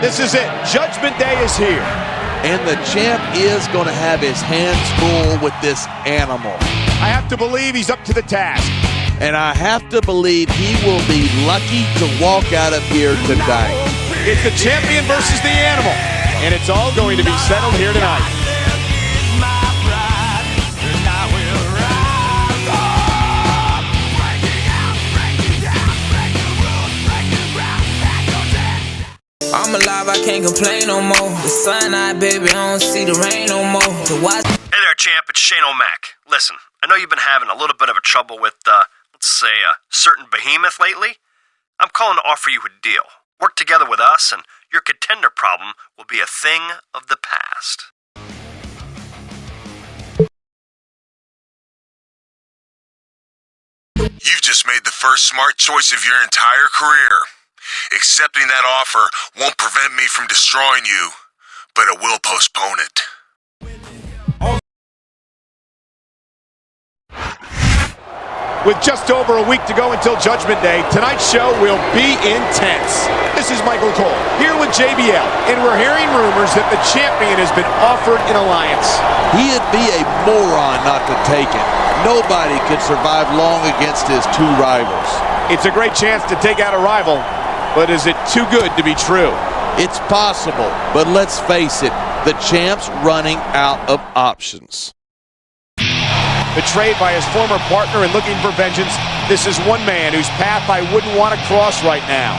This is it. Judgment Day is here. And the champ is going to have his hands full with this animal. I have to believe he's up to the task. And I have to believe he will be lucky to walk out of here tonight. It's the champion versus the animal. And it's all going to be settled here tonight. I'm alive, I can't complain no more. The sun out, baby, I don't see the rain no more. Hey there, champ, it's Shane O'Mac. Listen, I know you've been having a little bit of a trouble with, let's say, a certain behemoth lately. I'm calling to offer you a deal. Work together with us, and your contender problem will be a thing of the past. You've just made the first smart choice of your entire career. Accepting that offer won't prevent me from destroying you, but it will postpone it. With just over a week to go until Judgment Day, tonight's show will be intense. This is Michael Cole, here with JBL, and we're hearing rumors that the champion has been offered an alliance. He'd be a moron not to take it. Nobody can survive long against his two rivals. It's a great chance to take out a rival, but is it too good to be true? It's possible, but let's face it, the champ's running out of options. Betrayed by his former partner and looking for vengeance, this is one man whose path I wouldn't want to cross right now.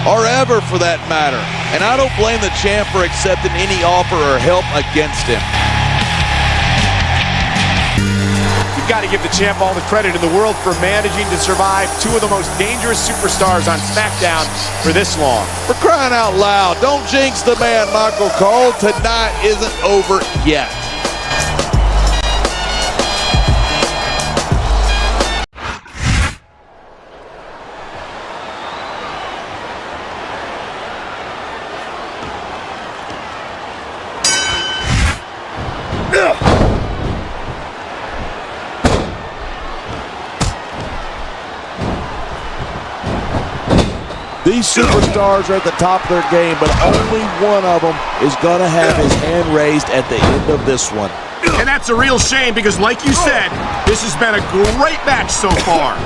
Or ever, for that matter. And I don't blame the champ for accepting any offer or help against him. You've got to give the champ all the credit in the world for managing to survive two of the most dangerous superstars on SmackDown for this long. For crying out loud, don't jinx the man, Michael Cole. Tonight isn't over yet. These superstars are at the top of their game, but only one of them is going to have his hand raised at the end of this one. And that's a real shame because, like you said, this has been a great match so far.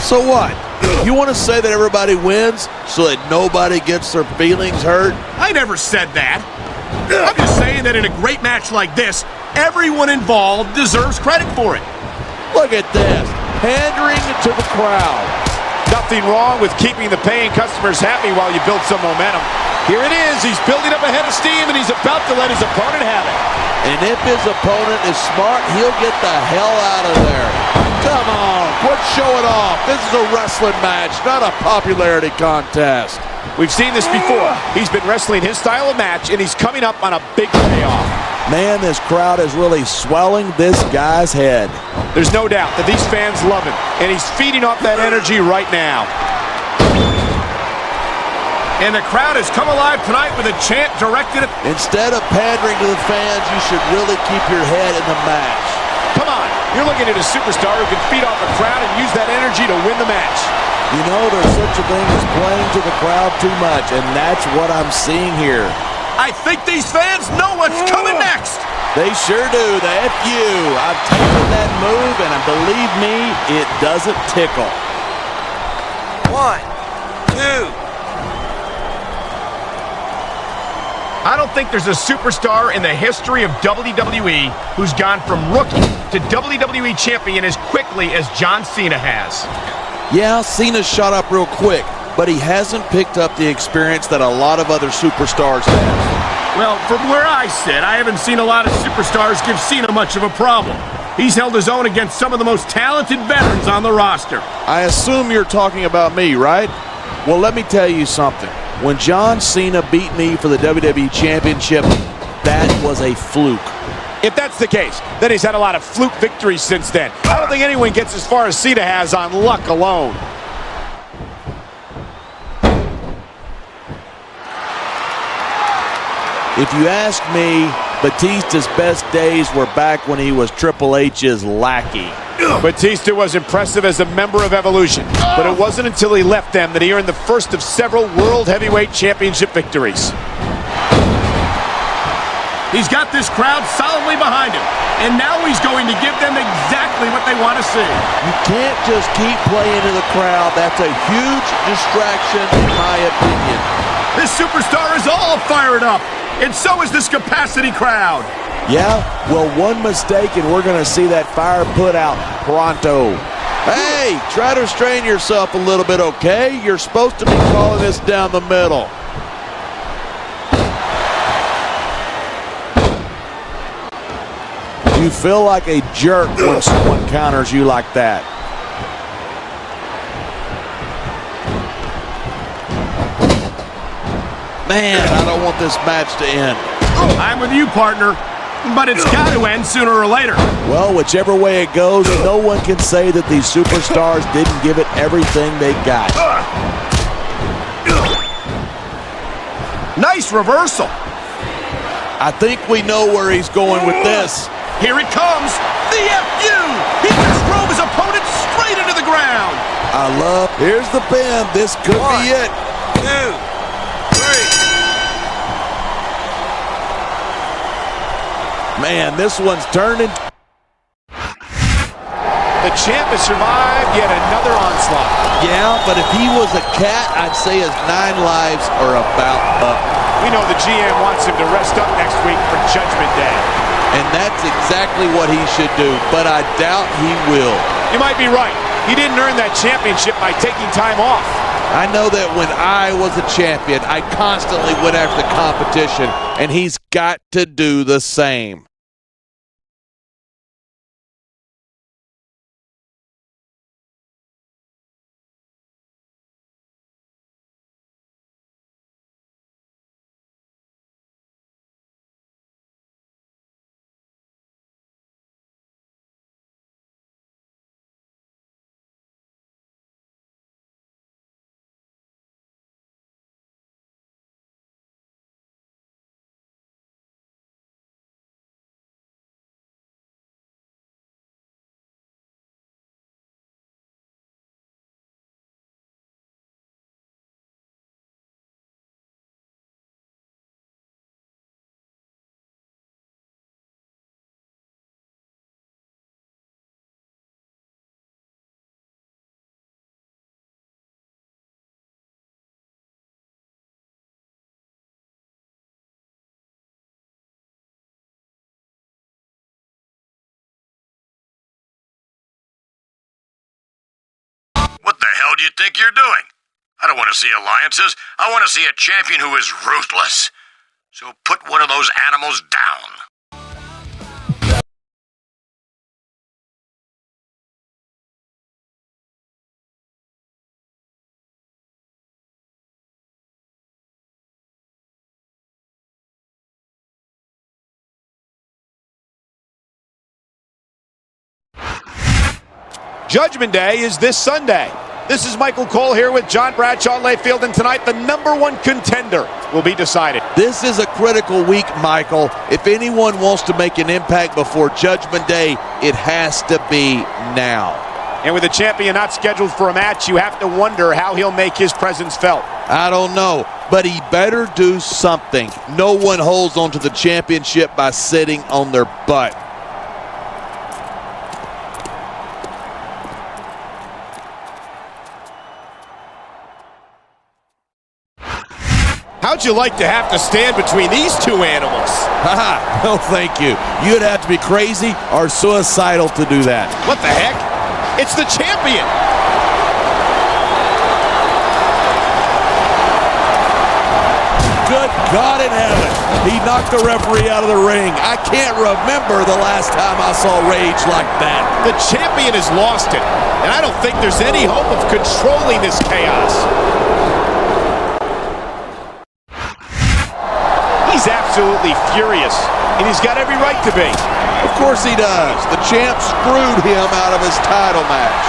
So what? You want to say that everybody wins so that nobody gets their feelings hurt? I never said that. I'm just saying that in a great match like this, everyone involved deserves credit for it. Look at this, pandering to the crowd. Nothing wrong with keeping the paying customers happy while you build some momentum. Here it is. He's building up a head of steam, and he's about to let his opponent have it. And if his opponent is smart, he'll get the hell out of there. Come on, quit showing off. This is a wrestling match, not a popularity contest. We've seen this before. He's been wrestling his style of match, and he's coming up on a big payoff. Man, this crowd is really swelling this guy's head. There's no doubt that these fans love him, and he's feeding off that energy right now. And the crowd has come alive tonight with a chant directed at... Instead of pandering to the fans, you should really keep your head in the match. Come on, you're looking at a superstar who can feed off the crowd and use that energy to win the match. You know, there's such a thing as playing to the crowd too much, and that's what I'm seeing here. I think these fans know what's coming next. They sure do, the FU. I've taken that move, and believe me, it doesn't tickle. 1, 2. I don't think there's a superstar in the history of WWE who's gone from rookie to WWE champion as quickly as John Cena has. Yeah, Cena shot up real quick, but he hasn't picked up the experience that a lot of other superstars have. Well, from where I sit, I haven't seen a lot of superstars give Cena much of a problem. He's held his own against some of the most talented veterans on the roster. I assume you're talking about me, right? Well, let me tell you something. When John Cena beat me for the WWE Championship, that was a fluke. If that's the case, then he's had a lot of fluke victories since then. I don't think anyone gets as far as Cena has on luck alone. If you ask me, Batista's best days were back when he was Triple H's lackey. Batista was impressive as a member of Evolution, but it wasn't until he left them that he earned the first of several World Heavyweight Championship victories. He's got this crowd solidly behind him, and now he's going to give them exactly what they want to see. You can't just keep playing to the crowd. That's a huge distraction, in my opinion. This superstar is all fired up, and so is this capacity crowd. Yeah, well, one mistake and we're going to see that fire put out pronto. Hey, try to restrain yourself a little bit, okay? You're supposed to be calling this down the middle. You feel like a jerk when someone counters you like that. Man, I don't want this match to end. I'm with you, partner, but it's got to end sooner or later. Well, whichever way it goes, no one can say that these superstars didn't give it everything they got. Nice reversal. I think we know where he's going with this. Here it comes. The FU. He just drove his opponent straight into the ground. Here's the pin. This could be it. 2, 3. Man, this one's turning. The champ has survived yet another onslaught. Yeah, but if he was a cat, I'd say his 9 lives are about up. We know the GM wants him to rest up next week for Judgment Day. And that's exactly what he should do, but I doubt he will. You might be right. He didn't earn that championship by taking time off. I know that when I was a champion, I constantly went after the competition, and he's got to do the same. What the hell do you think you're doing? I don't want to see alliances. I want to see a champion who is ruthless. So put one of those animals down. Judgment Day is this Sunday. This is Michael Cole here with John Bradshaw Layfield, and tonight the #1 contender will be decided. This is a critical week, Michael. If anyone wants to make an impact before Judgment Day, it has to be now. And with the champion not scheduled for a match, you have to wonder how he'll make his presence felt. I don't know, but he better do something. No one holds onto the championship by sitting on their butt. How'd you like to have to stand between these two animals? Haha, no thank you. You'd have to be crazy or suicidal to do that. What the heck? It's the champion! Good God in heaven. He knocked the referee out of the ring. I can't remember the last time I saw rage like that. The champion has lost it, and I don't think there's any hope of controlling this chaos. He's absolutely furious, and he's got every right to be. Of course he does. The champ screwed him out of his title match.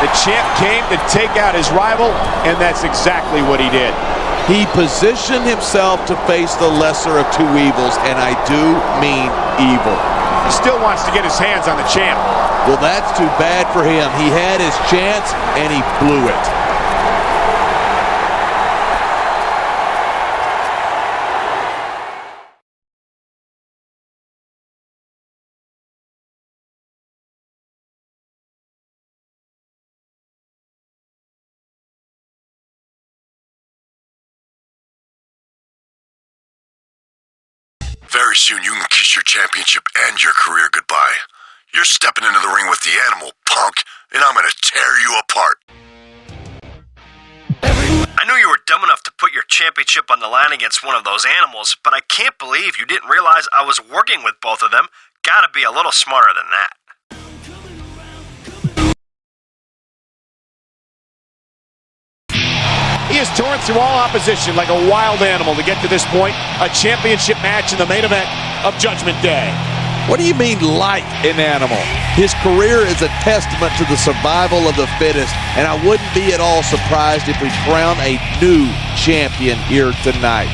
The champ came to take out his rival, and that's exactly what he did. He positioned himself to face the lesser of two evils, and I do mean evil. he still wants to get his hands on the champ. Well, that's too bad for him. He had his chance, and he blew it. Very soon you can kiss your championship and your career goodbye. You're stepping into the ring with the animal, punk, and I'm gonna tear you apart. I knew you were dumb enough to put your championship on the line against one of those animals, but I can't believe you didn't realize I was working with both of them. Gotta be a little smarter than that. He has torn through all opposition like a wild animal to get to this point, a championship match in the main event of Judgment Day. What do you mean, like an animal? His career is a testament to the survival of the fittest, and I wouldn't be at all surprised if we crown a new champion here tonight.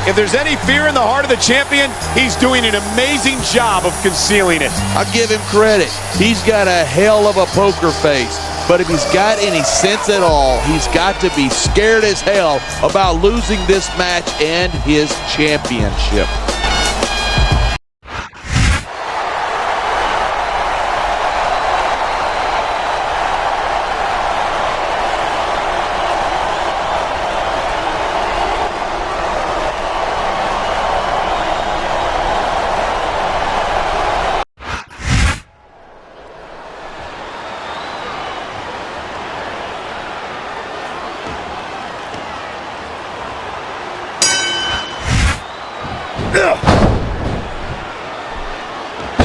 If there's any fear in the heart of the champion, he's doing an amazing job of concealing it. I'll give him credit. He's got a hell of a poker face. But if he's got any sense at all, he's got to be scared as hell about losing this match and his championship.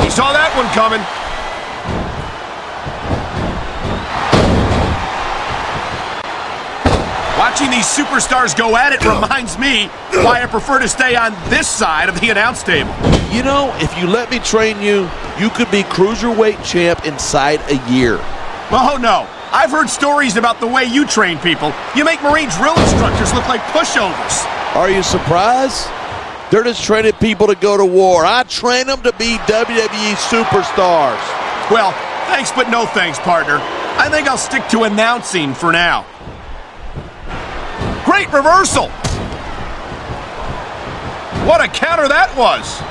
He saw that one coming. Watching these superstars go at it reminds me why I prefer to stay on this side of the announce table. You know, if you let me train you, you could be cruiserweight champ inside a year. Oh, no. I've heard stories about the way you train people. You make Marine drill instructors look like pushovers. Are you surprised? They're just training people to go to war. I train them to be WWE superstars. Well, thanks but no thanks, partner. I think I'll stick to announcing for now. Great reversal! What a counter that was!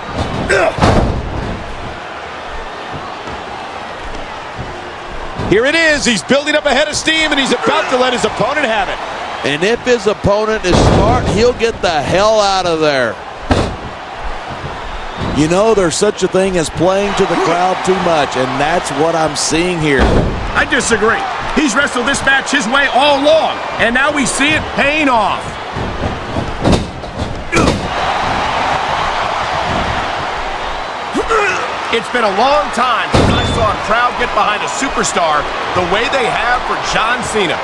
Here it is. He's building up a head of steam, and he's about to let his opponent have it. And if his opponent is smart, he'll get the hell out of there. You know, there's such a thing as playing to the crowd too much, and that's what I'm seeing here. I disagree. He's wrestled this match his way all along, and now we see it paying off. It's been a long time since I saw a crowd get behind a superstar the way they have for John Cena.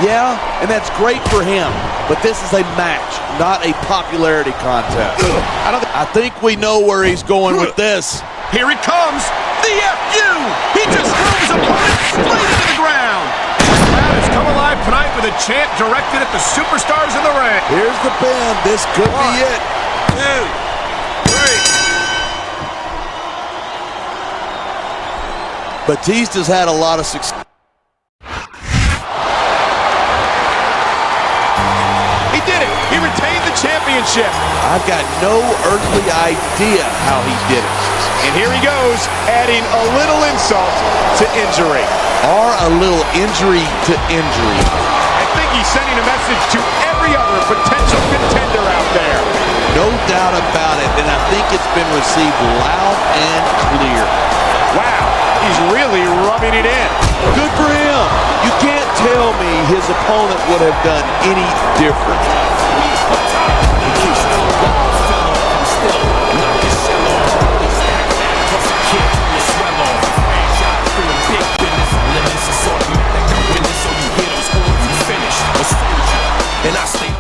Yeah, and that's great for him, but this is a match, not a popularity contest. I think we know where he's going with this. Here it comes, the FU! He just drove his opponent straight into the ground. The crowd has come alive tonight with a chant directed at the superstars in the ring. Here's the pin. This could be it. 2, 3. Batista's had a lot of success. He did it. He retained the championship. I've got no earthly idea how he did it. And here he goes, adding a little insult to injury. Or a little injury to injury. I think he's sending a message to every other potential contender out there. No doubt about it, and I think it's been received loud and clear. Wow, he's really rubbing it in. Good for him. You can't tell me his opponent would have done any different. And I stay.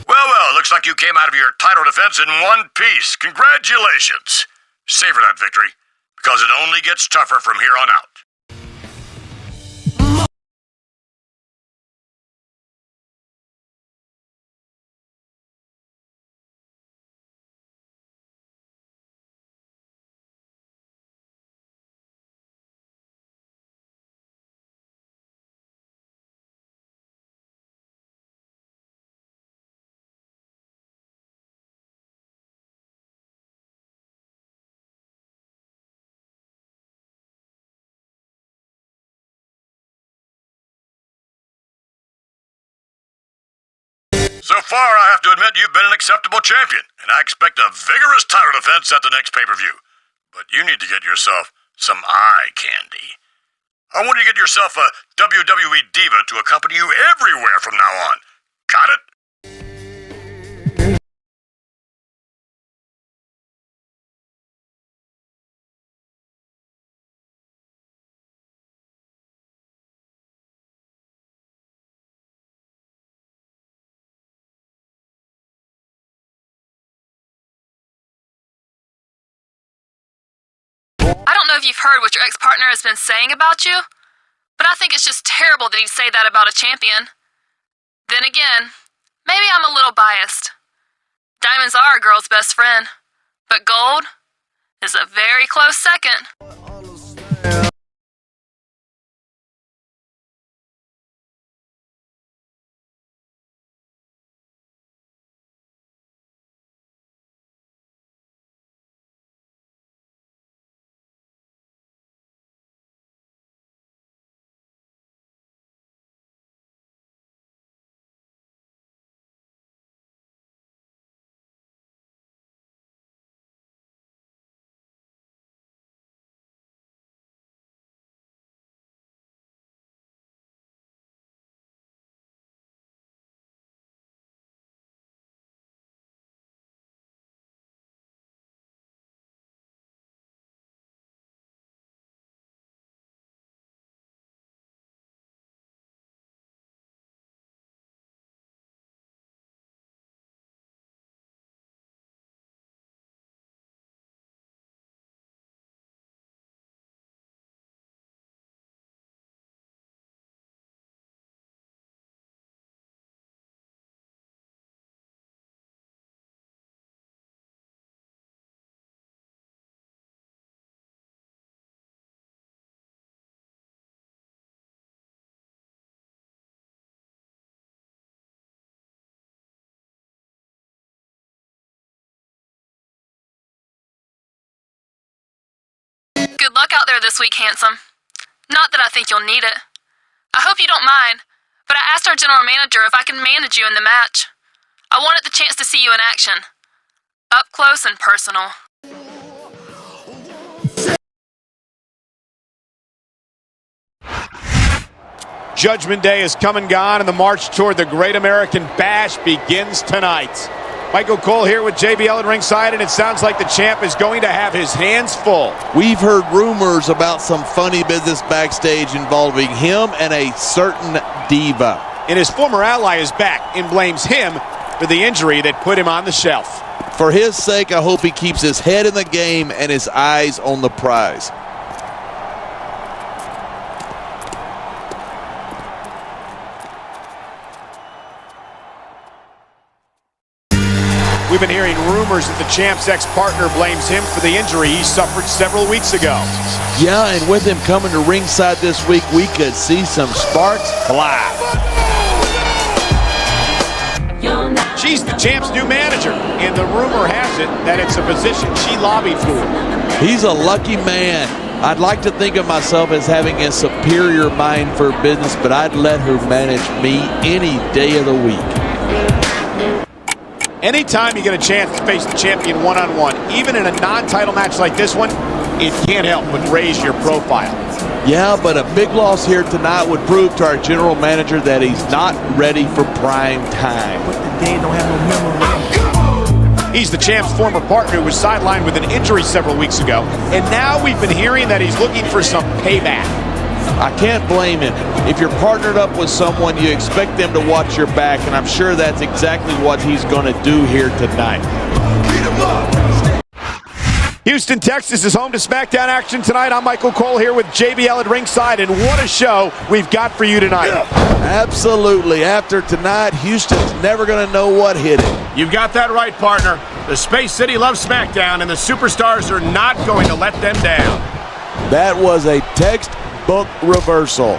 Well, looks Looks like you came out of your title defense in one piece. Congratulations. Savor that victory, because it only gets tougher from here on out. So far, I have to admit you've been an acceptable champion, and I expect a vigorous title defense at the next pay-per-view. But you need to get yourself some eye candy. I want you to get yourself a WWE diva to accompany you everywhere from now on. Got it? I don't know if you've heard what your ex-partner has been saying about you, but I think it's just terrible that he'd say that about a champion. Then again, maybe I'm a little biased. Diamonds are a girl's best friend, but gold is a very close second. Good luck out there this week, handsome. Not that I think you'll need it. I hope you don't mind, but I asked our general manager if I can manage you in the match. I wanted the chance to see you in action. Up close and personal. Judgment Day is come and gone, and the march toward the Great American Bash begins tonight. Michael Cole here with JBL at ringside, and it sounds like the champ is going to have his hands full. We've heard rumors about some funny business backstage involving him and a certain diva. And his former ally is back and blames him for the injury that put him on the shelf. For his sake, I hope he keeps his head in the game and his eyes on the prize. We've been hearing rumors that the champ's ex-partner blames him for the injury he suffered several weeks ago. Yeah, and with him coming to ringside this week, we could see some sparks fly. She's the champ's new manager, and the rumor has it that it's a position she lobbied for. He's a lucky man. I'd like to think of myself as having a superior mind for business, but I'd let her manage me any day of the week. Anytime you get a chance to face the champion one-on-one, even in a non-title match like this one, it can't help but raise your profile. Yeah, but a big loss here tonight would prove to our general manager that he's not ready for prime time. He's the champ's former partner who was sidelined with an injury several weeks ago, and now we've been hearing that he's looking for some payback. I can't blame him. If you're partnered up with someone, you expect them to watch your back, and I'm sure that's exactly what he's going to do here tonight. Houston, Texas is home to SmackDown action tonight. I'm Michael Cole here with JBL at ringside, and what a show we've got for you tonight. Absolutely. After tonight, Houston's never going to know what hit it. You've got that right, partner. The Space City loves SmackDown, and the superstars are not going to let them down. That was a textbook reversal.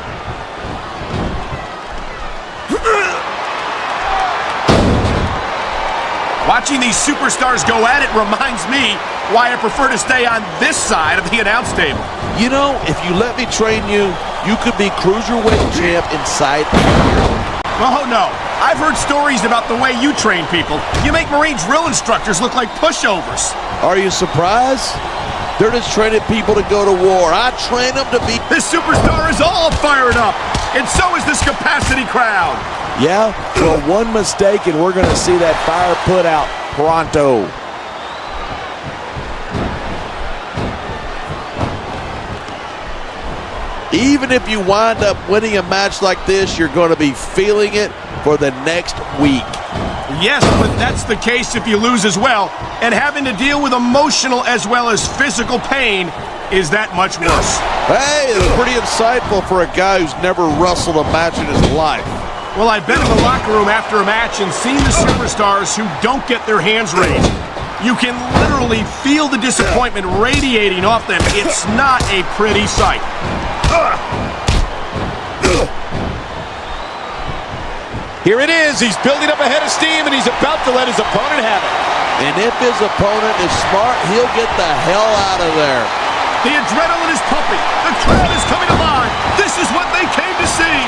Watching these superstars go at it reminds me why I prefer to stay on this side of the announce table. You know, if you let me train you, you could be cruiserweight champ inside here. Oh, no. I've heard stories about the way you train people. You make Marine drill instructors look like pushovers. Are you surprised? They're just training people to go to war. I train them to be... This superstar is all fired up, and so is this capacity crowd. Yeah, well, one mistake and we're going to see that fire put out pronto. Even if you wind up winning a match like this, you're going to be feeling it for the next week. Yes, but that's the case if you lose as well, and having to deal with emotional as well as physical pain is that much worse. Hey, it's pretty insightful for a guy who's never wrestled a match in his life. Well, I've been in the locker room after a match and seen the superstars who don't get their hands raised. You can literally feel the disappointment radiating off them. It's not a pretty sight. Here it is. He's building up a head of steam, and he's about to let his opponent have it. And if his opponent is smart, he'll get the hell out of there. The adrenaline is pumping. The crowd is coming alive. This is what they came to see.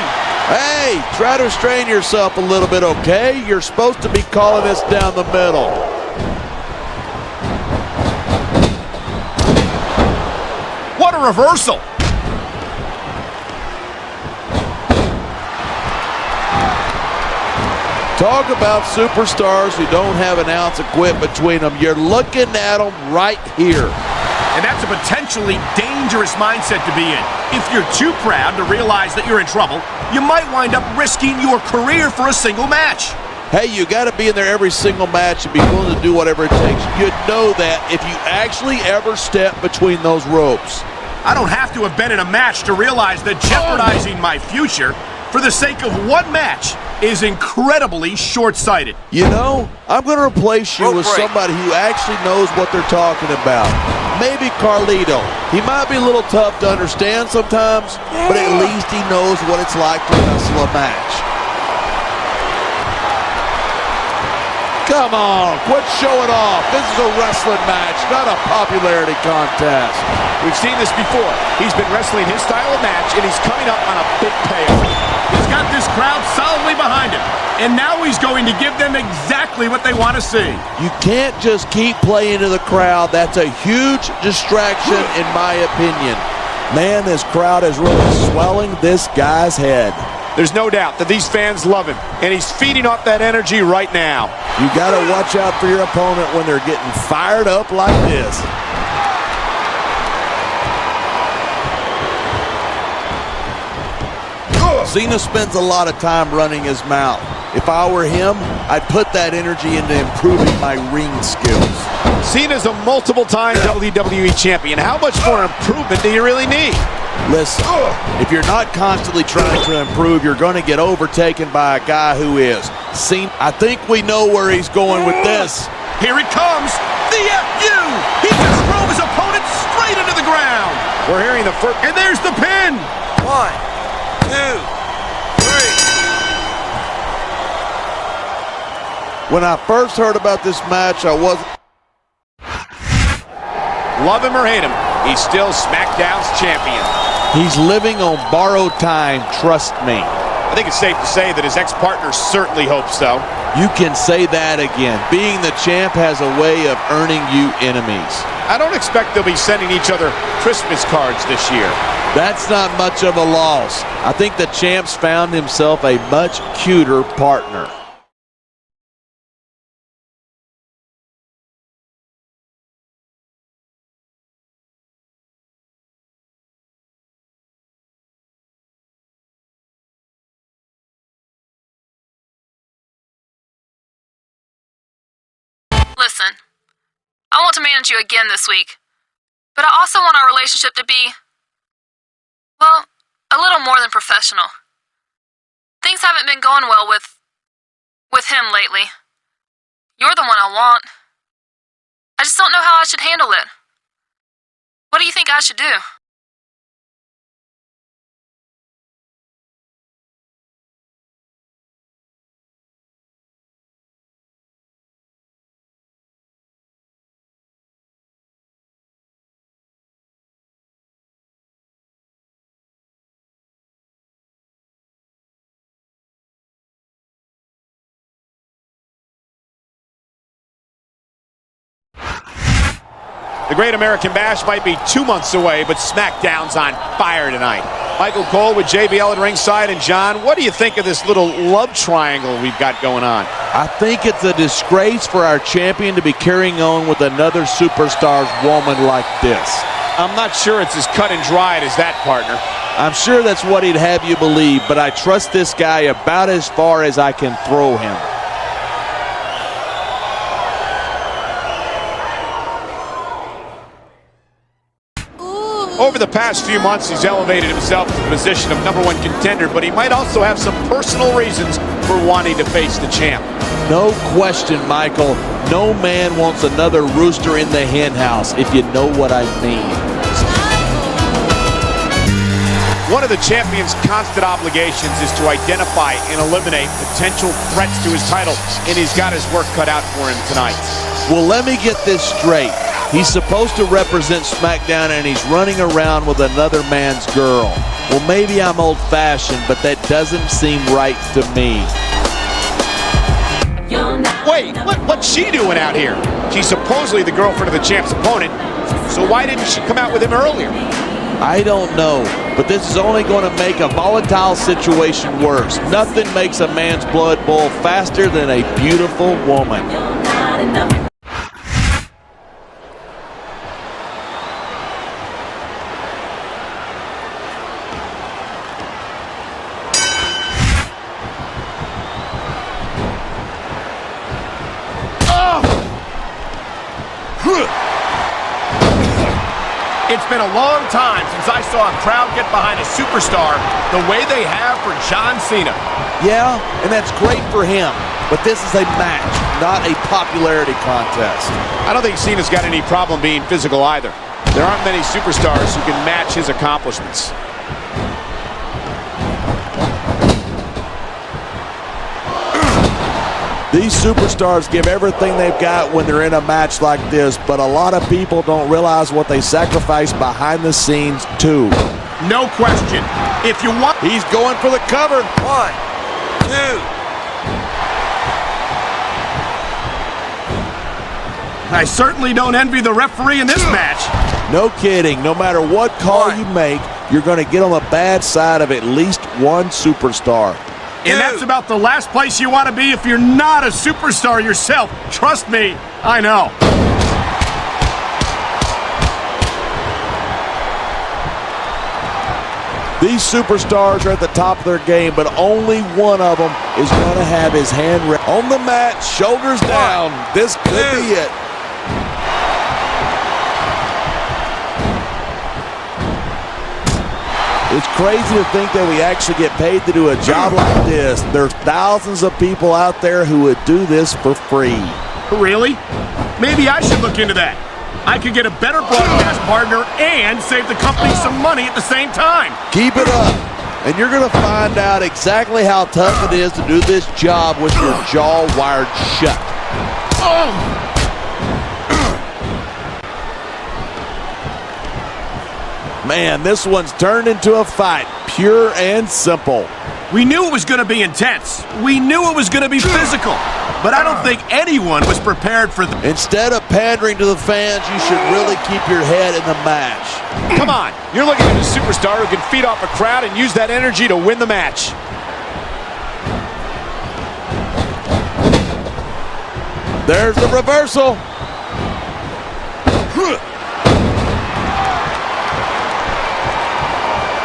Hey, try to restrain yourself a little bit, okay? You're supposed to be calling this down the middle. What a reversal. Talk about superstars who don't have an ounce of quit between them. You're looking at them right here. And that's a potentially dangerous mindset to be in. If you're too proud to realize that you're in trouble, you might wind up risking your career for a single match. Hey, you got to be in there every single match and be willing to do whatever it takes. You know that if you actually ever step between those ropes. I don't have to have been in a match to realize that jeopardizing my future for the sake of one match is incredibly short-sighted. You know, I'm going to replace you with somebody who actually knows what they're talking about. Maybe Carlito. He might be a little tough to understand sometimes, but at least he knows what it's like to wrestle a match. Come on, quit showing off. This is a wrestling match, not a popularity contest. We've seen this before. He's been wrestling his style of match, and he's coming up on a big payoff. He's got this crowd solidly behind him, and now he's going to give them exactly what they want to see. You can't just keep playing to the crowd. That's a huge distraction, in my opinion. Man, this crowd is really swelling this guy's head. There's no doubt that these fans love him, and he's feeding off that energy right now. You got to watch out for your opponent when they're getting fired up like this. Cena spends a lot of time running his mouth. If I were him, I'd put that energy into improving my ring skills. Cena's a multiple-time WWE champion. How much more improvement do you really need? Listen, if you're not constantly trying to improve, you're going to get overtaken by a guy who is. Cena, I think we know where he's going with this. Here it comes, the FU! He just drove his opponent straight into the ground! We're hearing the first... And there's the pin! 1, 2, 3. When I first heard about this match, I wasn't... Love him or hate him, he's still SmackDown's champion. He's living on borrowed time, trust me. I think it's safe to say that his ex-partner certainly hopes so. You can say that again. Being the champ has a way of earning you enemies. I don't expect they'll be sending each other Christmas cards this year. That's not much of a loss. I think the champ's found himself a much cuter partner. person. I want to manage you again this week. But I also want our relationship to be, well, a little more than professional. Things haven't been going well with him lately. You're the one I want. I just don't know how I should handle it. What do you think I should do? The Great American Bash might be 2 months away, but SmackDown's on fire tonight. Michael Cole with JBL at ringside. And John, what do you think of this little love triangle we've got going on? I think it's a disgrace for our champion to be carrying on with another superstar's woman like this. I'm not sure it's as cut and dried as that, partner. I'm sure that's what he'd have you believe, but I trust this guy about as far as I can throw him. Over the past few months, he's elevated himself to the position of #1 contender, but he might also have some personal reasons for wanting to face the champ. No question, Michael. No man wants another rooster in the hen house, if you know what I mean. One of the champion's constant obligations is to identify and eliminate potential threats to his title, and he's got his work cut out for him tonight. Well, let me get this straight. He's supposed to represent SmackDown, and he's running around with another man's girl. Well, maybe I'm old-fashioned, but that doesn't seem right to me. Wait, what's she doing out here? She's supposedly the girlfriend of the champ's opponent, so why didn't she come out with him earlier? I don't know, but this is only going to make a volatile situation worse. Nothing makes a man's blood boil faster than a beautiful woman. It's been a long time since I saw a crowd get behind a superstar the way they have for John Cena. Yeah, and that's great for him, but this is a match, not a popularity contest. I don't think Cena's got any problem being physical either. There aren't many superstars who can match his accomplishments. These superstars give everything they've got when they're in a match like this, but a lot of people don't realize what they sacrifice behind the scenes, too. No question. If you want... He's going for the cover. 1, 2. I certainly don't envy the referee in this match. No kidding. No matter what call you make, you're going to get on the bad side of at least one superstar. And that's about the last place you want to be if you're not a superstar yourself. Trust me, I know. These superstars are at the top of their game, but only one of them is going to have his hand on the mat, shoulders down. This could be it. It's crazy to think that we actually get paid to do a job like this. There's thousands of people out there who would do this for free. Really? Maybe I should look into that. I could get a better broadcast partner and save the company some money at the same time. Keep it up, and you're going to find out exactly how tough it is to do this job with your jaw wired shut. Man, this one's turned into a fight, pure and simple. We knew it was going to be intense. We knew it was going to be physical. But I don't think anyone was prepared for that. Instead of pandering to the fans, you should really keep your head in the match. Come on, you're looking at a superstar who can feed off a crowd and use that energy to win the match. There's the reversal.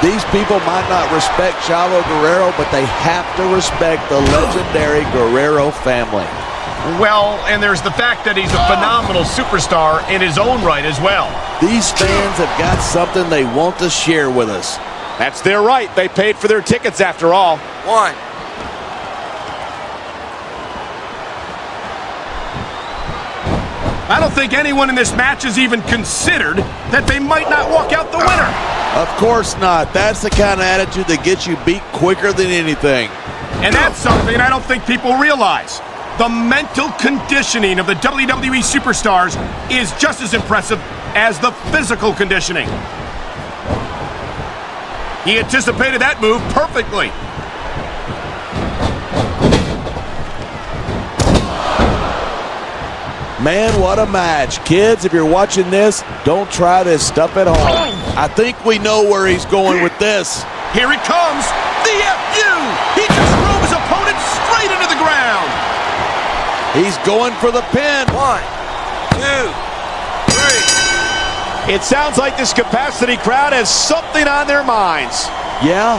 These people might not respect Chavo Guerrero, but they have to respect the legendary Guerrero family. Well, and there's the fact that he's a phenomenal superstar in his own right as well. These fans have got something they want to share with us. That's their right. They paid for their tickets after all. One. I don't think anyone in this match has even considered that they might not walk out the winner. Of course not. That's the kind of attitude that gets you beat quicker than anything. And that's something I don't think people realize. The mental conditioning of the WWE superstars is just as impressive as the physical conditioning. He anticipated that move perfectly. Man, what a match. Kids, if you're watching this, don't try this stuff at home. I think we know where he's going with this. Here it comes. The FU. He just drove his opponent straight into the ground. He's going for the pin. 1, 2, 3. It sounds like this capacity crowd has something on their minds. Yeah.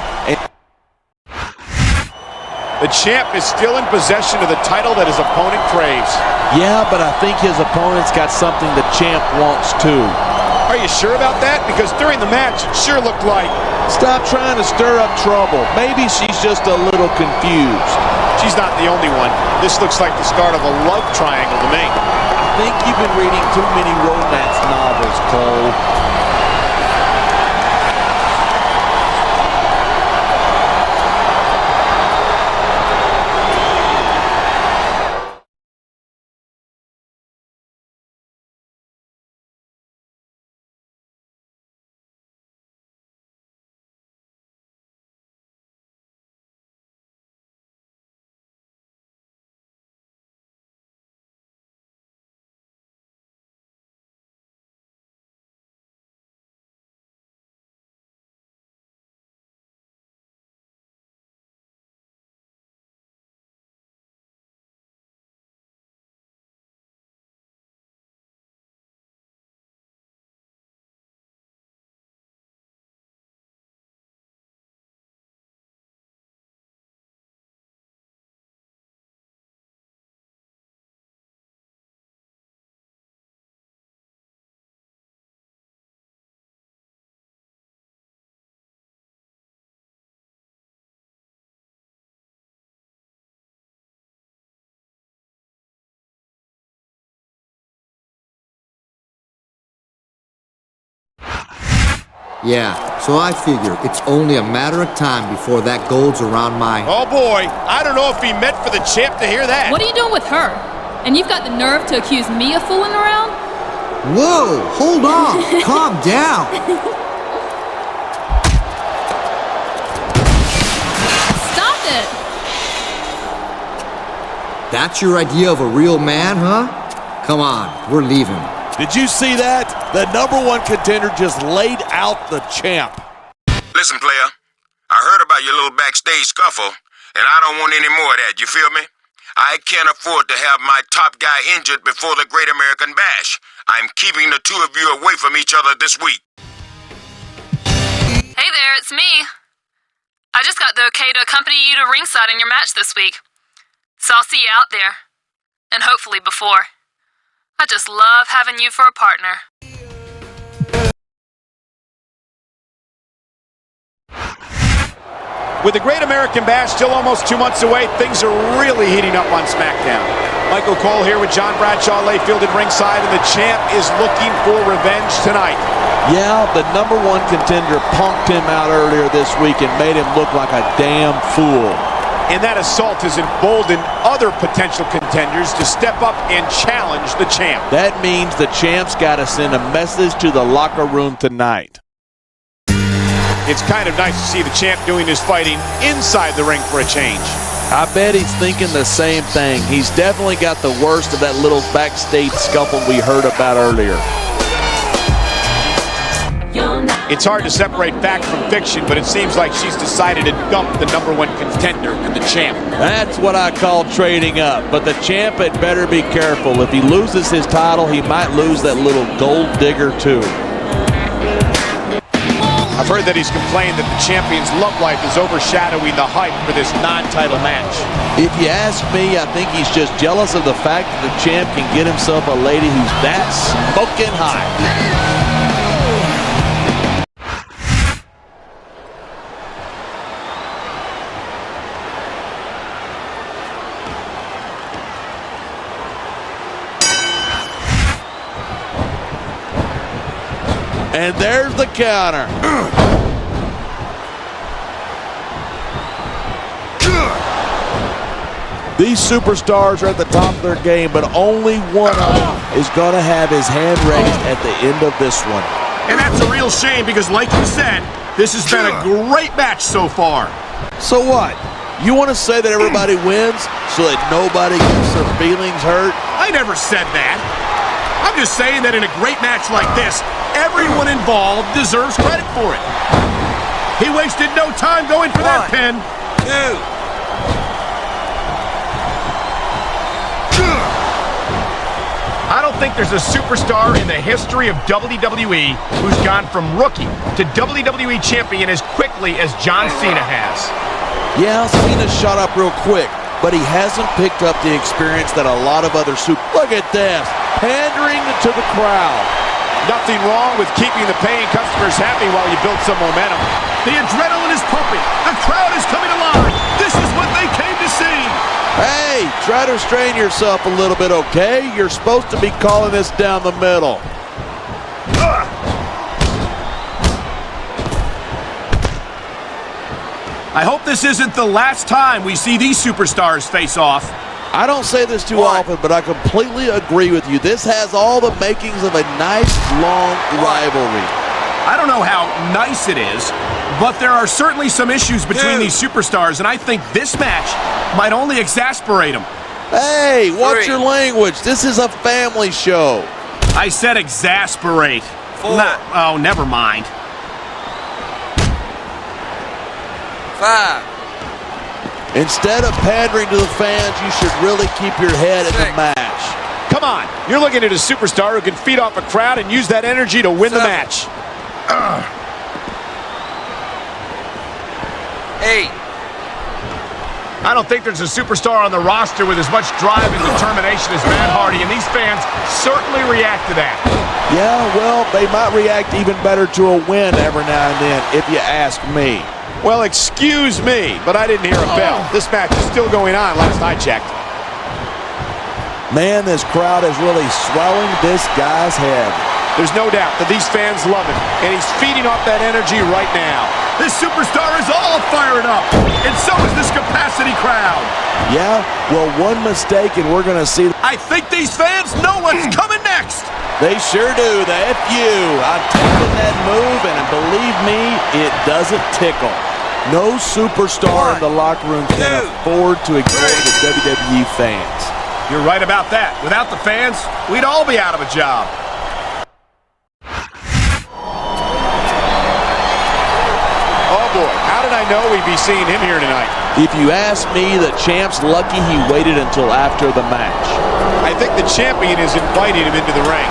The champ is still in possession of the title that his opponent craves. Yeah, but I think his opponent's got something the champ wants too. Are you sure about that? Because during the match, it sure looked like... Stop trying to stir up trouble. Maybe she's just a little confused. She's not the only one. This looks like the start of a love triangle to me. I think you've been reading too many romance novels, Cole. Yeah, so I figure it's only a matter of time before that gold's around my... Oh boy, I don't know if he meant for the champ to hear that. What are you doing with her? And you've got the nerve to accuse me of fooling around? Whoa, hold on, calm down. Stop it! That's your idea of a real man, huh? Come on, we're leaving. Did you see that? The #1 contender just laid out the champ. Listen, player, I heard about your little backstage scuffle, and I don't want any more of that, you feel me? I can't afford to have my top guy injured before the Great American Bash. I'm keeping the two of you away from each other this week. Hey there, it's me. I just got the okay to accompany you to ringside in your match this week. So I'll see you out there. And hopefully before. I just love having you for a partner. With the Great American Bash still almost 2 months away, things are really heating up on SmackDown. Michael Cole here with John Bradshaw Layfield at ringside, and the champ is looking for revenge tonight. Yeah, the #1 contender punked him out earlier this week and made him look like a damn fool. And that assault has emboldened other potential contenders to step up and challenge the champ. That means the champ's got to send a message to the locker room tonight. It's kind of nice to see the champ doing his fighting inside the ring for a change. I bet he's thinking the same thing. He's definitely got the worst of that little backstage scuffle we heard about earlier. It's hard to separate fact from fiction, but it seems like she's decided to dump the #1 contender and the champ. That's what I call trading up. But the champ had better be careful. If he loses his title, he might lose that little gold digger too. I've heard that he's complained that the champion's love life is overshadowing the hype for this non-title match. If you ask me, I think he's just jealous of the fact that the champ can get himself a lady who's that smoking hot. And there's the counter. These superstars are at the top of their game, but only one of them is going to have his hand raised at the end of this one. And that's a real shame because, like you said, this has been a great match so far. So what? You want to say that everybody wins so that nobody gets their feelings hurt? I never said that. I'm just saying that in a great match like this, everyone involved deserves credit for it. He wasted no time going for that pin. I don't think there's a superstar in the history of WWE who's gone from rookie to WWE champion as quickly as John Cena has. Yeah, Cena shot up real quick, but he hasn't picked up the experience that a lot of other Look at this, pandering to the crowd. Nothing wrong with keeping the paying customers happy while you build some momentum. The adrenaline is pumping. The crowd is coming alive. This is what they came to see. Hey, try to restrain yourself a little bit, okay? You're supposed to be calling this down the middle. I hope this isn't the last time we see these superstars face off. I don't say this too often, but I completely agree with you. This has all the makings of a nice, long rivalry. I don't know how nice it is, but there are certainly some issues between these superstars, and I think this match might only exasperate them. Hey, watch your language. This is a family show. I said exasperate. Oh, never mind. 5. Instead of pandering to the fans, you should really keep your head in the match. Come on, you're looking at a superstar who can feed off a crowd and use that energy to win the match. 8. I don't think there's a superstar on the roster with as much drive and determination as Matt Hardy, and these fans certainly react to that. Yeah, well, they might react even better to a win every now and then, if you ask me. Well, excuse me, but I didn't hear a bell. This match is still going on last I checked. Man, this crowd is really swelling this guy's head. There's no doubt that these fans love him, and he's feeding off that energy right now. This superstar is all fired up, and so is this capacity crowd. Yeah, well, one mistake and we're going to see. I think these fans know what's coming next. They sure do, the FU. I've taken that move, and believe me, it doesn't tickle. No superstar in the locker room can afford to ignore the WWE fans. You're right about that. Without the fans, we'd all be out of a job. Oh boy, how did I know we'd be seeing him here tonight? If you ask me, the champ's lucky he waited until after the match. I think the champion is inviting him into the ring.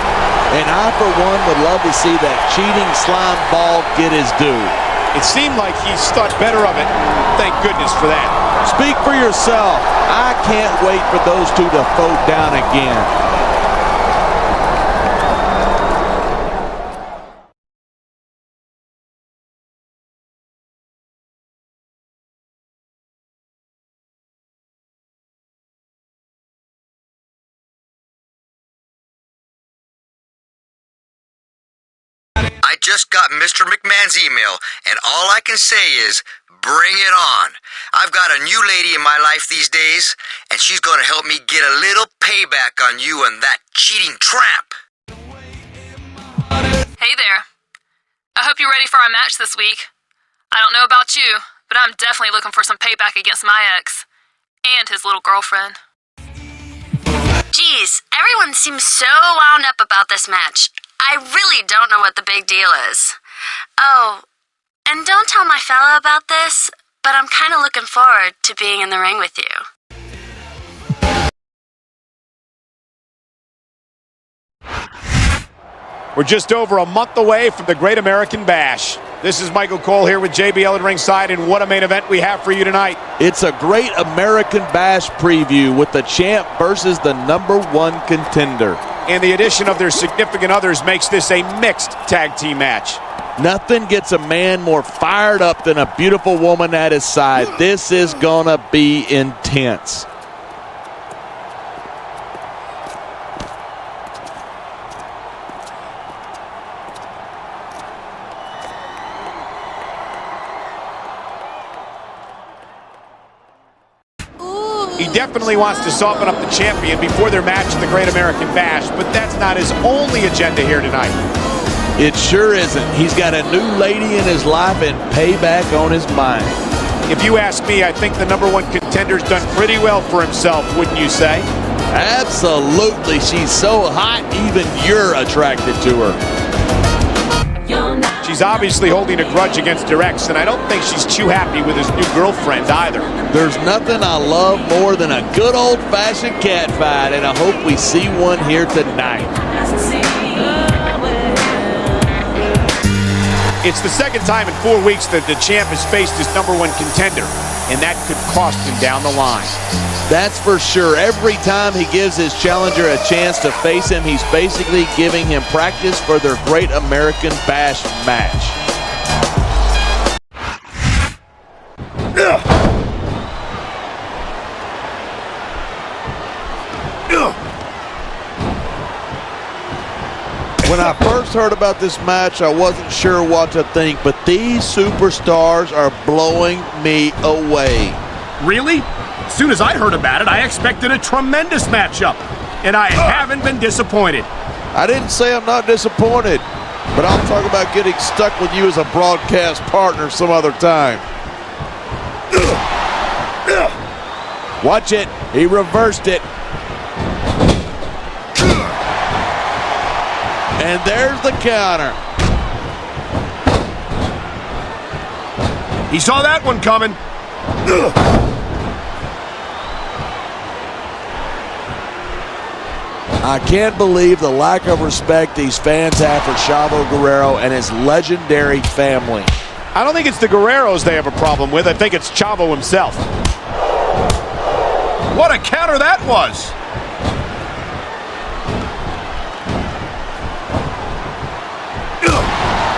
And I, for one, would love to see that cheating slime ball get his due. It seemed like he's thought better of it. Thank goodness for that. Speak for yourself. I can't wait for those two to fold down again. I just got Mr. McMahon's email, and all I can say is, bring it on. I've got a new lady in my life these days, and she's going to help me get a little payback on you and that cheating tramp. Hey there. I hope you're ready for our match this week. I don't know about you, but I'm definitely looking for some payback against my ex and his little girlfriend. Geez, everyone seems so wound up about this match. I really don't know what the big deal is. Oh, and don't tell my fella about this, but I'm kind of looking forward to being in the ring with you. We're just over a month away from the Great American Bash. This is Michael Cole here with JBL at ringside, and what a main event we have for you tonight. It's a great American Bash preview with the champ versus the #1 contender. And the addition of their significant others makes this a mixed tag team match. Nothing gets a man more fired up than a beautiful woman at his side. This is gonna be intense. He definitely wants to soften up the champion before their match at the Great American Bash, but that's not his only agenda here tonight. It sure isn't. He's got a new lady in his life and payback on his mind. If you ask me, I think the #1 contender's done pretty well for himself, wouldn't you say? Absolutely. She's so hot, even you're attracted to her. She's obviously holding a grudge against her ex, and I don't think she's too happy with his new girlfriend either. There's nothing I love more than a good old-fashioned cat fight, and I hope we see one here tonight. It's the second time in 4 weeks that the champ has faced his #1 contender, and that could cost him down the line. That's for sure. Every time he gives his challenger a chance to face him, he's basically giving him practice for their Great American Bash match. When I first heard about this match, I wasn't sure what to think, but these superstars are blowing me away. Really? As soon as I heard about it, I expected a tremendous matchup, and I haven't been disappointed. I didn't say I'm not disappointed, but I'll talk about getting stuck with you as a broadcast partner some other time. Watch it. He reversed it. And there's the counter. He saw that one coming. I can't believe the lack of respect these fans have for Chavo Guerrero and his legendary family. I don't think it's the Guerreros they have a problem with. I think it's Chavo himself. What a counter that was!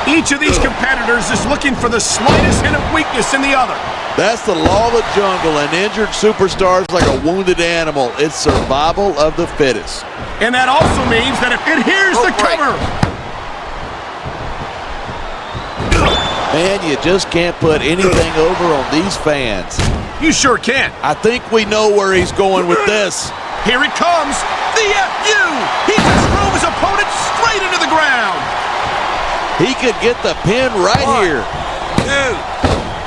Each of these competitors is looking for the slightest hint of weakness in the other. That's the law of the jungle. An injured superstar is like a wounded animal. It's survival of the fittest. And that also means that if it hears the cover. Man, you just can't put anything over on these fans. You sure can't. I think we know where he's going with this. Here it comes. The FU. He just drove his opponent straight into the ground. He could get the pin right here. 2,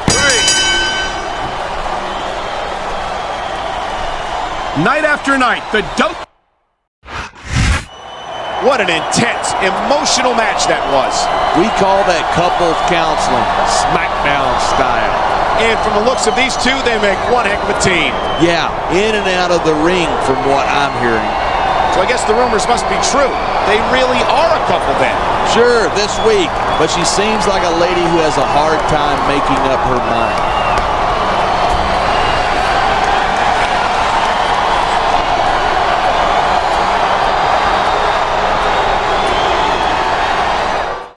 3. Night after night, the dope. What an intense, emotional match that was. We call that couples counseling, Smackdown style. And from the looks of these two, they make one heck of a team. Yeah, in and out of the ring from what I'm hearing. So I guess the rumors must be true. They really are a couple then. Sure, this week, but she seems like a lady who has a hard time making up her mind.